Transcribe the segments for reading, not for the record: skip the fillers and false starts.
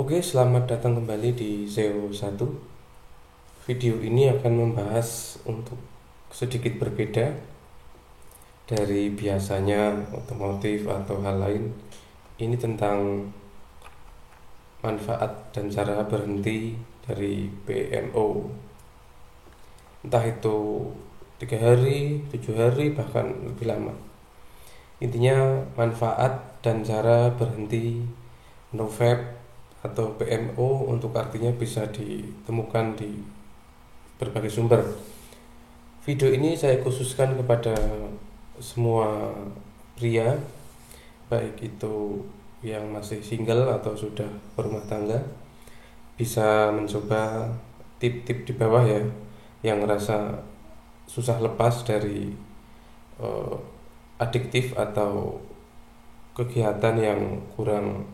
Oke, selamat datang kembali di SEO 1. Video ini akan membahas untuk sedikit berbeda dari biasanya otomotif atau hal lain. Ini tentang manfaat dan cara berhenti dari PMO. Entah itu 3 hari, 7 hari, bahkan lebih lama. Intinya manfaat dan cara berhenti NoFap atau PMO untuk artinya bisa ditemukan di berbagai sumber. Video ini saya khususkan kepada semua pria, baik itu yang masih single atau sudah berumah tangga, bisa mencoba tip-tip di bawah ya, yang ngerasa susah lepas dari uh, adiktif atau kegiatan yang kurang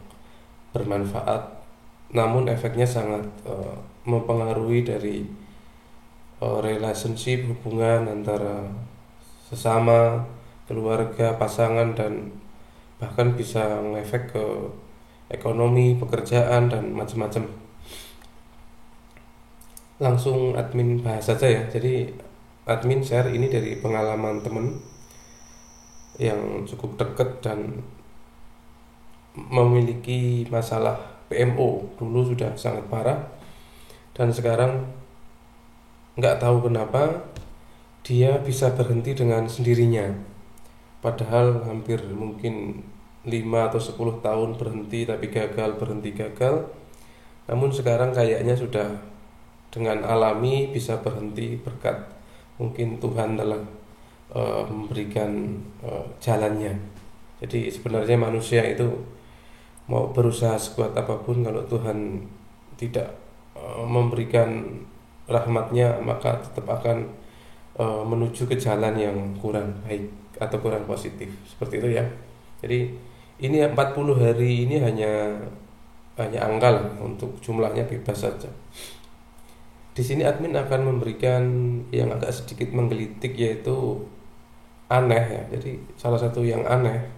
bermanfaat, namun efeknya sangat mempengaruhi dari relationship, hubungan antara sesama, keluarga, pasangan, dan bahkan bisa ngefek ke ekonomi, pekerjaan, dan macam-macam. Langsung admin bahas saja ya. Jadi admin share ini dari pengalaman temen yang cukup dekat dan memiliki masalah PMO. Dulu sudah sangat parah dan sekarang nggak tahu kenapa dia bisa berhenti dengan sendirinya, padahal hampir mungkin 5 atau 10 tahun berhenti tapi gagal, berhenti gagal. Namun sekarang kayaknya sudah dengan alami bisa berhenti berkat mungkin Tuhan telah memberikan jalannya. Jadi sebenarnya manusia itu mau berusaha sekuat apapun, kalau Tuhan tidak memberikan rahmatnya, maka tetap akan menuju ke jalan yang kurang baik atau kurang positif, seperti itu ya. Jadi ini 40 hari ini hanya angka lah, untuk jumlahnya bebas saja. Di sini admin akan memberikan yang agak sedikit menggelitik, yaitu aneh ya. Jadi salah satu yang aneh,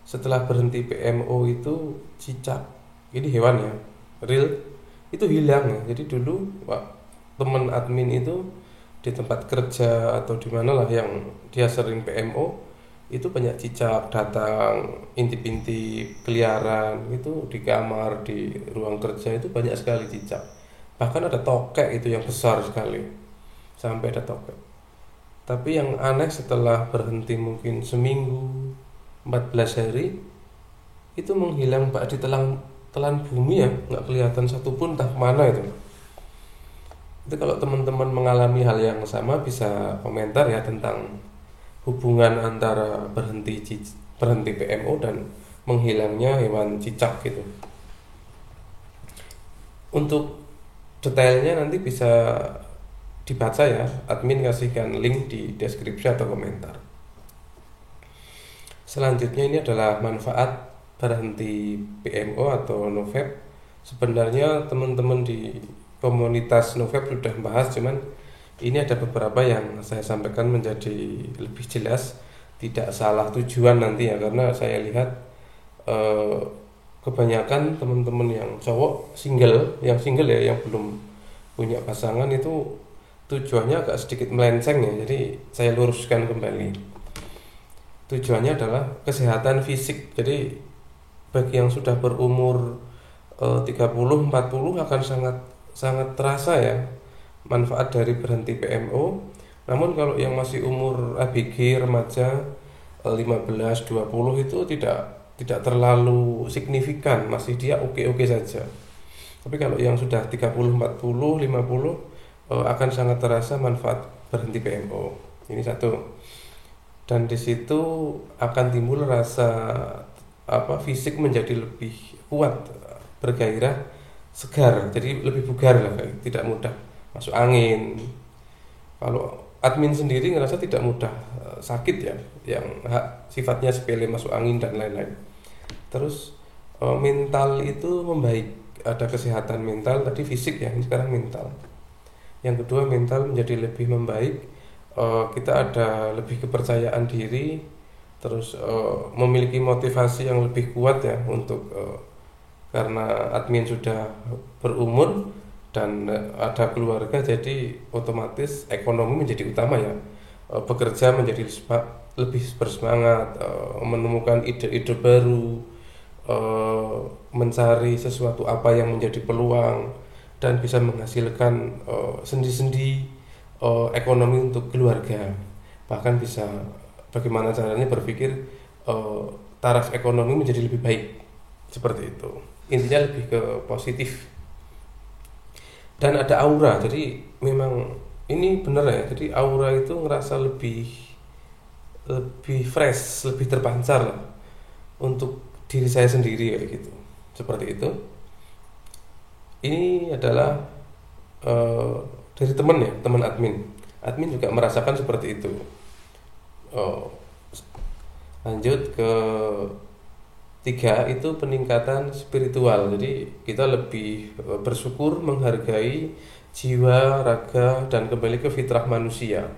setelah berhenti PMO itu cicak, ini hewan ya, real, itu hilang ya. Jadi dulu teman admin itu di tempat kerja atau di mana lah yang dia sering PMO, itu banyak cicak datang, intip-intip, keliaran itu di kamar, di ruang kerja itu banyak sekali cicak. Bahkan ada tokek itu yang besar sekali, sampai ada tokek. Tapi yang aneh, setelah berhenti mungkin seminggu, 14 hari, itu menghilang pak di telan bumi ya, nggak kelihatan satupun, entah kemana itu. Itu kalau teman-teman mengalami hal yang sama bisa komentar ya tentang hubungan antara berhenti PMO dan menghilangnya hewan cicak gitu. Untuk detailnya nanti bisa dibaca ya, admin kasihkan link di deskripsi atau komentar. Selanjutnya ini adalah manfaat berhenti PMO atau NoFap. Sebenarnya teman-teman di komunitas NoFap sudah bahas, cuman ini ada beberapa yang saya sampaikan menjadi lebih jelas, tidak salah tujuan nanti ya, karena saya lihat kebanyakan teman-teman yang cowok yang single ya, yang belum punya pasangan, itu tujuannya agak sedikit melenceng ya. Jadi saya luruskan kembali, tujuannya adalah kesehatan fisik. Jadi bagi yang sudah berumur 30-40 akan sangat terasa ya manfaat dari berhenti PMO. Namun kalau yang masih umur ABG, remaja, 15-20 itu tidak terlalu signifikan, masih dia oke-oke saja. Tapi kalau yang sudah 30-40-50 akan sangat terasa manfaat berhenti PMO. Ini satu. Dan di situ akan timbul rasa fisik menjadi lebih kuat, bergairah, segar, jadi lebih bugar lah, tidak mudah masuk angin. Kalau admin sendiri ngerasa tidak mudah sakit ya, yang sifatnya sepele, masuk angin dan lain-lain. Terus mental itu membaik, ada kesehatan mental, tadi fisik ya, ini sekarang mental. Yang kedua, mental menjadi lebih membaik, kita ada lebih kepercayaan diri, terus memiliki motivasi yang lebih kuat ya untuk karena admin sudah berumur dan ada keluarga, jadi otomatis ekonomi menjadi utama ya. Bekerja menjadi lebih bersemangat, menemukan ide-ide baru, mencari sesuatu apa yang menjadi peluang dan bisa menghasilkan sendi-sendi ekonomi untuk keluarga. Bahkan bisa bagaimana caranya berpikir taraf ekonomi menjadi lebih baik, seperti itu. Intinya lebih ke positif. Dan ada aura, jadi memang ini benar ya, jadi aura itu ngerasa lebih lebih fresh, lebih terpancar lah untuk diri saya sendiri kayak gitu, seperti itu. Ini adalah eh, dari teman ya, teman admin juga merasakan seperti itu. Oh, lanjut ke tiga, itu peningkatan spiritual. Jadi kita lebih bersyukur, menghargai jiwa, raga, dan kembali ke fitrah manusia.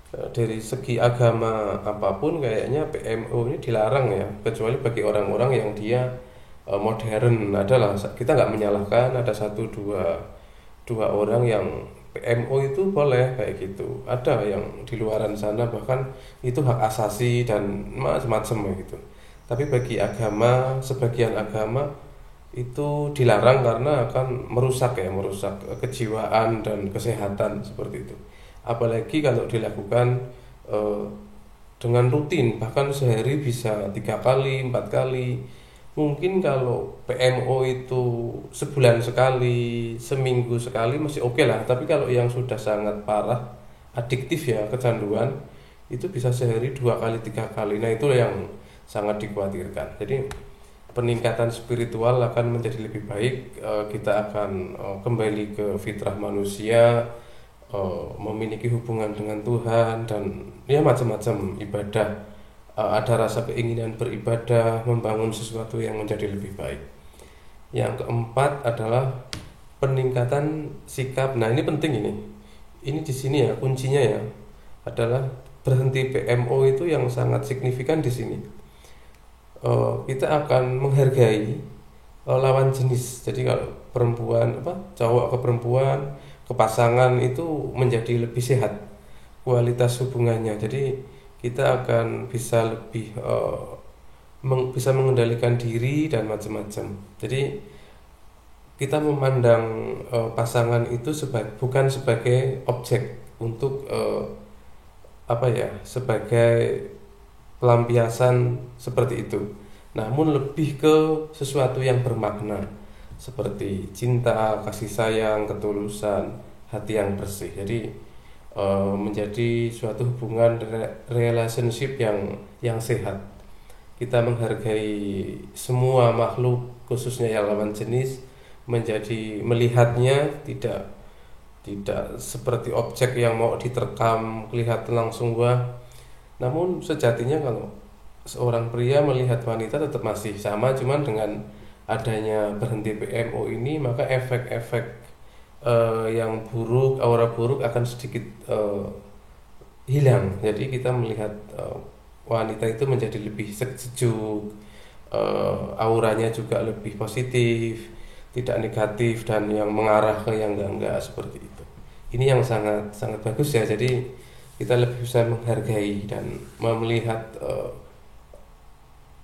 Dari segi agama apapun kayaknya PMO ini dilarang ya, kecuali bagi orang-orang yang dia modern. Adalah kita nggak menyalahkan, ada satu dua dua orang yang PMO itu boleh kayak gitu. Ada yang di luaran sana bahkan itu hak asasi dan macam-macam gitu. Tapi bagi agama, sebagian agama itu dilarang karena akan merusak ya, merusak kejiwaan dan kesehatan, seperti itu. Apalagi kalau dilakukan eh, dengan rutin, bahkan sehari bisa 3 kali, 4 kali. Mungkin kalau PMO itu sebulan sekali, seminggu sekali masih oke lah. Tapi kalau yang sudah sangat parah, adiktif ya, kecanduan, itu bisa sehari 2 kali, 3 kali. Nah itu yang sangat dikhawatirkan. Jadi peningkatan spiritual akan menjadi lebih baik. Kita akan kembali ke fitrah manusia, memiliki hubungan dengan Tuhan, dan ya macam-macam ibadah. Ada rasa keinginan beribadah, membangun sesuatu yang menjadi lebih baik. Yang keempat adalah peningkatan sikap. Nah ini penting ini. Ini di sini ya kuncinya ya, adalah berhenti PMO itu yang sangat signifikan di sini. Kita akan menghargai lawan jenis. Jadi kalau perempuan cowok ke perempuan, ke pasangan, itu menjadi lebih sehat kualitas hubungannya. Jadi kita akan bisa lebih bisa mengendalikan diri dan macam-macam. Jadi kita memandang pasangan itu bukan sebagai objek untuk sebagai pelampiasan seperti itu, namun lebih ke sesuatu yang bermakna, seperti cinta, kasih sayang, ketulusan, hati yang bersih. Jadi menjadi suatu hubungan relationship yang sehat. Kita menghargai semua makhluk, khususnya yang lawan jenis, menjadi melihatnya tidak seperti objek yang mau diterkam, kelihatan langsung namun sejatinya kalau seorang pria melihat wanita tetap masih sama, cuman dengan adanya berhenti PMO ini, maka efek-efek yang buruk, aura buruk akan sedikit hilang. Jadi kita melihat wanita itu menjadi lebih sejuk, auranya juga lebih positif, tidak negatif dan yang mengarah ke yang enggak seperti itu. Ini yang sangat sangat bagus ya. Jadi kita lebih bisa menghargai dan melihat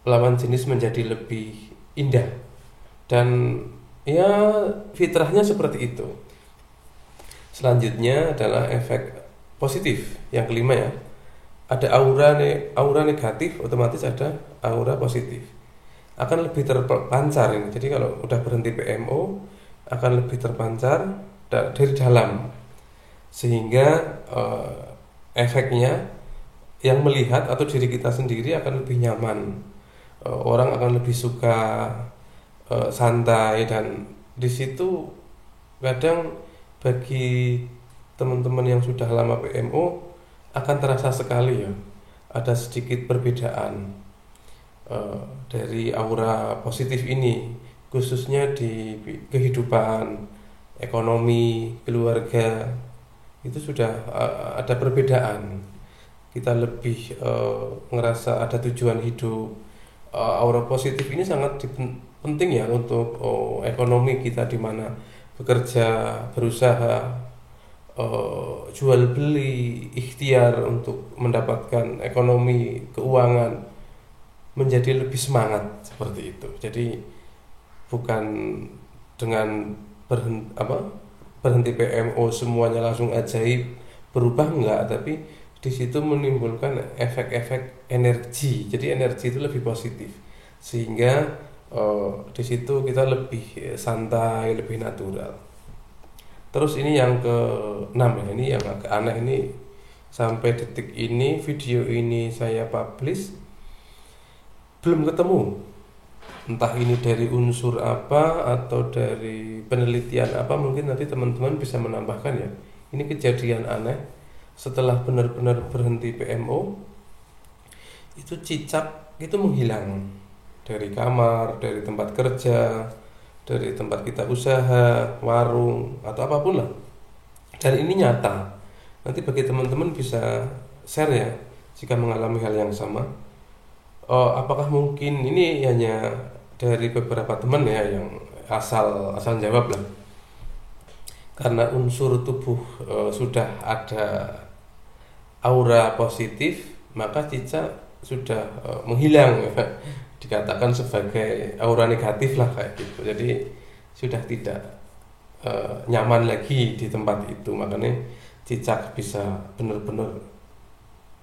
lawan jenis menjadi lebih indah, dan ya fitrahnya seperti itu. Selanjutnya adalah efek positif yang kelima ya. Ada aura negatif, otomatis ada aura positif. Akan lebih terpancar ini. Jadi kalau udah berhenti PMO akan lebih terpancar dari dalam, sehingga efeknya yang melihat atau diri kita sendiri akan lebih nyaman. Orang akan lebih suka santai, dan di situ kadang bagi teman-teman yang sudah lama PMO akan terasa sekali ya, ada sedikit perbedaan dari aura positif ini, khususnya di kehidupan ekonomi keluarga. Itu sudah ada perbedaan. Kita lebih ngerasa ada tujuan hidup. Aura positif ini sangat penting ya untuk ekonomi kita, di mana bekerja, berusaha, jual beli, ikhtiar untuk mendapatkan ekonomi keuangan menjadi lebih semangat seperti itu. Jadi bukan dengan berhenti PMO semuanya langsung ajaib berubah, enggak, tapi di situ menimbulkan efek-efek energi. Jadi energi itu lebih positif, sehingga di situ kita lebih santai, lebih natural. Terus ini yang ke-6 ya, ini yang agak aneh ini, sampai detik ini video ini saya publish belum ketemu, entah ini dari unsur apa atau dari penelitian apa, mungkin nanti teman-teman bisa menambahkan ya. Ini kejadian aneh, setelah benar-benar berhenti PMO itu cicak itu menghilang dari kamar, dari tempat kerja, dari tempat kita usaha, warung atau apapun lah. Dan ini nyata. Nanti bagi teman-teman bisa share ya jika mengalami hal yang sama. Apakah mungkin ini hanya dari beberapa teman ya yang asal jawab lah. Karena unsur tubuh sudah ada aura positif, maka cicak sudah menghilang ya. Dikatakan sebagai aura negatif lah kayak gitu. Jadi sudah tidak nyaman lagi di tempat itu, makanya cicak bisa benar-benar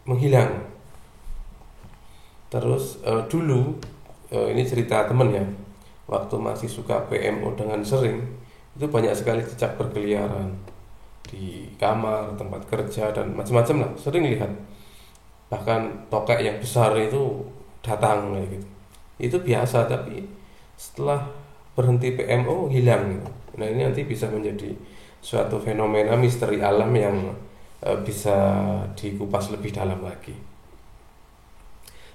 menghilang. Terus dulu ini cerita temen ya, waktu masih suka PMO dengan sering, itu banyak sekali cicak berkeliaran di kamar, tempat kerja, dan macam-macam lah, sering lihat. Bahkan tokek yang besar itu datang kayak gitu. Itu biasa, tapi setelah berhenti PMO hilang gitu. Nah ini nanti bisa menjadi suatu fenomena misteri alam yang bisa dikupas lebih dalam lagi.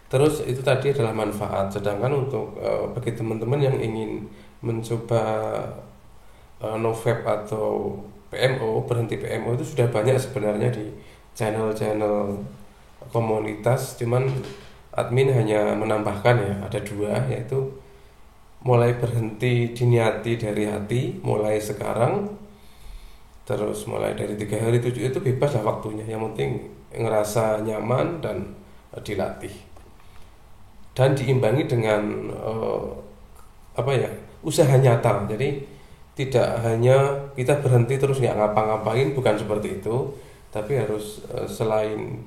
Terus itu tadi adalah manfaat. Sedangkan untuk bagi teman-teman yang ingin mencoba no-vape atau PMO, berhenti PMO, itu sudah banyak sebenarnya di channel-channel komunitas. Cuman admin hanya menambahkan ya, ada 2, yaitu mulai berhenti diniati dari hati mulai sekarang, terus mulai dari 3 hari 7 itu bebas lah waktunya, yang penting ngerasa nyaman dan dilatih. Dan diimbangi dengan usaha nyata. Jadi tidak hanya kita berhenti terus nggak ngapa-ngapain, bukan seperti itu, tapi harus selain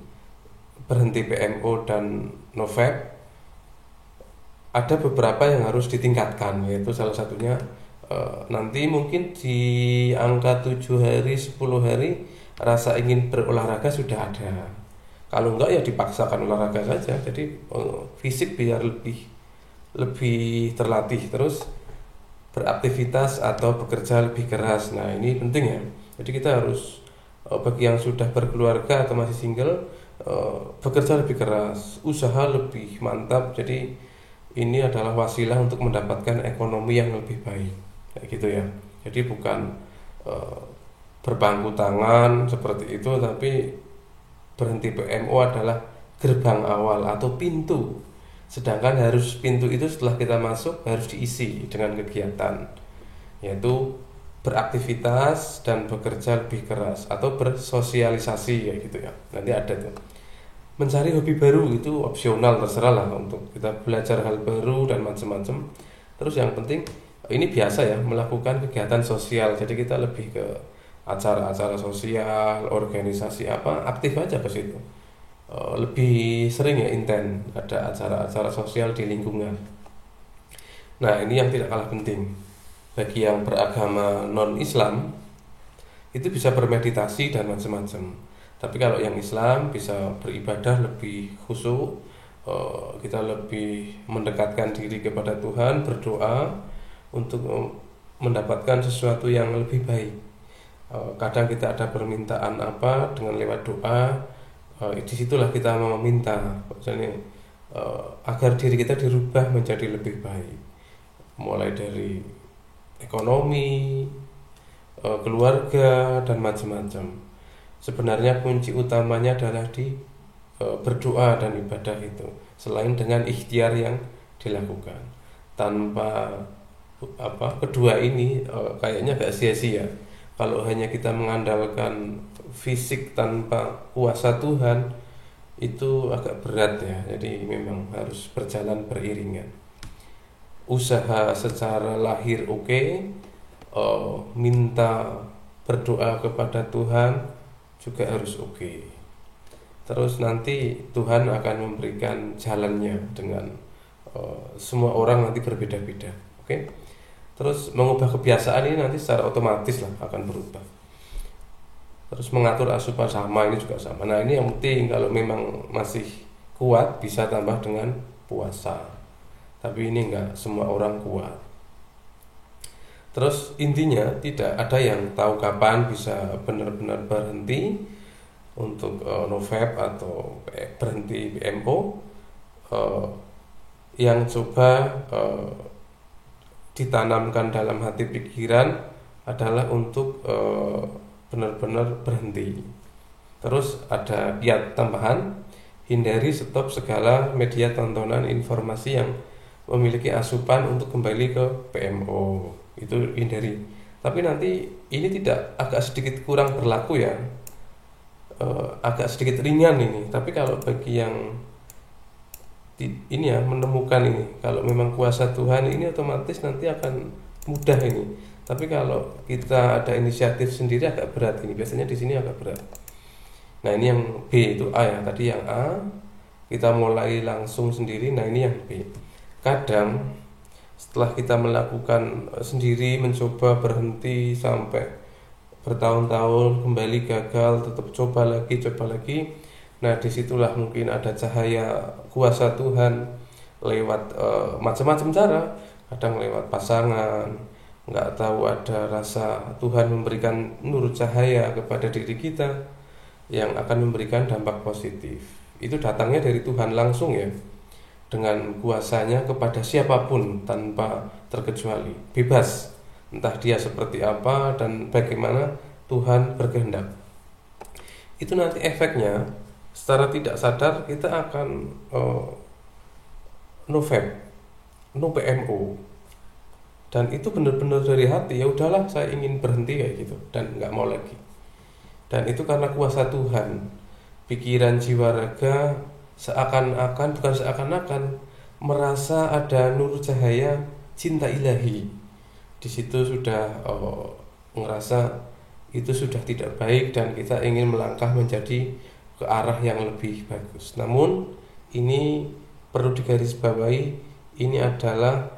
berhenti PMO dan no-vape, ada beberapa yang harus ditingkatkan, yaitu salah satunya nanti mungkin di angka 7 hari 10 hari rasa ingin berolahraga sudah ada. Kalau enggak ya dipaksakan olahraga saja. Jadi fisik biar lebih terlatih, terus beraktivitas atau bekerja lebih keras. Nah ini penting ya. Jadi kita harus bagi yang sudah berkeluarga atau masih single, bekerja lebih keras, usaha lebih mantap. Jadi ini adalah wasilah untuk mendapatkan ekonomi yang lebih baik, kayak gitu ya. Jadi bukan berpangku tangan seperti itu, tapi berhenti PMO adalah gerbang awal atau pintu. Sedangkan harus pintu itu setelah kita masuk harus diisi dengan kegiatan, yaitu beraktivitas dan bekerja lebih keras atau bersosialisasi ya gitu ya. Nanti ada tuh. Mencari hobi baru itu opsional, terserah lah untuk kita belajar hal baru dan macam-macam. Terus yang penting ini biasa ya, melakukan kegiatan sosial. Jadi kita lebih ke acara-acara sosial, organisasi apa, aktif aja ke situ. Lebih sering ya inten ada acara-acara sosial di lingkungan. Nah ini yang tidak kalah penting. Bagi yang beragama non-Islam itu bisa bermeditasi dan macam-macam. Tapi kalau yang Islam bisa beribadah lebih khusyuk, kita lebih mendekatkan diri kepada Tuhan, berdoa untuk mendapatkan sesuatu yang lebih baik. Kadang kita ada permintaan apa, dengan lewat doa, disitulah kita meminta agar diri kita dirubah menjadi lebih baik, mulai dari ekonomi, keluarga, dan macam-macam. Sebenarnya kunci utamanya adalah di berdoa dan ibadah itu, selain dengan ikhtiar yang dilakukan. tanpa kedua ini kayaknya agak sia-sia. Kalau hanya kita mengandalkan fisik tanpa kuasa Tuhan itu agak berat ya. Jadi memang harus berjalan beriringan. Usaha secara lahir minta berdoa kepada Tuhan juga harus Terus nanti Tuhan akan memberikan jalannya dengan semua orang nanti berbeda-beda. Terus mengubah kebiasaan ini nanti secara otomatis lah akan berubah. Terus mengatur asupan sama ini juga sama. Nah ini yang penting, kalau memang masih kuat bisa tambah dengan puasa. Tapi ini enggak semua orang kuat. Terus intinya tidak ada yang tahu kapan bisa benar-benar berhenti untuk NoVap atau berhenti PMO. Yang coba ditanamkan dalam hati pikiran adalah untuk benar-benar berhenti. Terus ada kiat tambahan, hindari stop segala media tontonan informasi yang memiliki asupan untuk kembali ke PMO. Itu hindari. Tapi nanti ini tidak agak sedikit kurang berlaku ya, agak sedikit ringan ini. Tapi kalau bagi yang ini ya menemukan ini, kalau memang kuasa Tuhan ini otomatis nanti akan mudah ini. Tapi kalau kita ada inisiatif sendiri agak berat ini. Biasanya di sini agak berat. Nah ini yang B itu A ya. Tadi yang A kita mulai langsung sendiri. Nah ini yang B. Kadang setelah kita melakukan sendiri, mencoba berhenti sampai bertahun-tahun, kembali gagal, tetap coba lagi. Nah disitulah mungkin ada cahaya kuasa Tuhan lewat macam-macam cara. Kadang lewat pasangan, nggak tahu ada rasa Tuhan memberikan nur cahaya kepada diri kita yang akan memberikan dampak positif. Itu datangnya dari Tuhan langsung ya, dengan kuasanya kepada siapapun tanpa terkecuali, bebas entah dia seperti apa dan bagaimana Tuhan berkehendak. Itu nanti efeknya secara tidak sadar kita akan NoVap, no PMO, dan itu benar-benar dari hati. Ya udahlah, saya ingin berhenti kayak gitu dan nggak mau lagi. Dan itu karena kuasa Tuhan. Pikiran, jiwa, raga bukan seakan-akan merasa ada nur cahaya cinta ilahi. Di situ sudah ngerasa itu sudah tidak baik dan kita ingin melangkah menjadi ke arah yang lebih bagus. Namun ini perlu digarisbawahi, ini adalah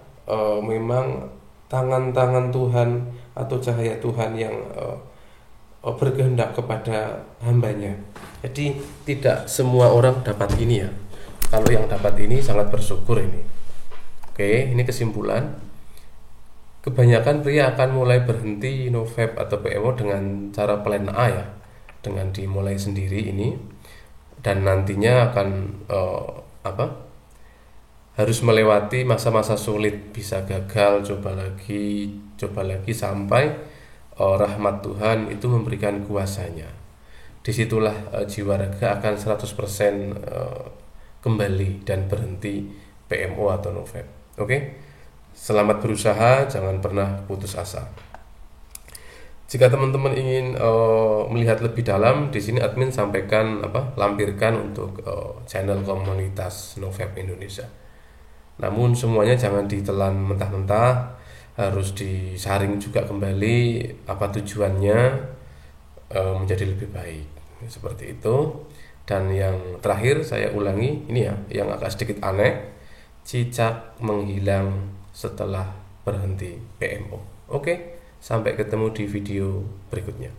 memang tangan-tangan Tuhan atau cahaya Tuhan yang berkehendak kepada hambanya. Jadi tidak semua orang dapat ini ya. Kalau yang dapat ini sangat bersyukur ini. Ini kesimpulan. Kebanyakan pria akan mulai berhenti NoVap atau PMO dengan cara plan A ya, dengan dimulai sendiri ini, dan nantinya akan harus melewati masa-masa sulit, bisa gagal, coba lagi sampai rahmat Tuhan itu memberikan kuasanya. Disitulah jiwa raga akan 100% kembali dan berhenti PMO atau NoVap. Selamat berusaha, jangan pernah putus asa. Jika teman-teman ingin melihat lebih dalam, di sini admin sampaikan lampirkan untuk channel komunitas NoVap Indonesia. Namun semuanya jangan ditelan mentah-mentah, harus disaring juga kembali apa tujuannya menjadi lebih baik. Seperti itu. Dan yang terakhir saya ulangi ini ya, yang agak sedikit aneh, cicak menghilang setelah berhenti PMO. Sampai ketemu di video berikutnya.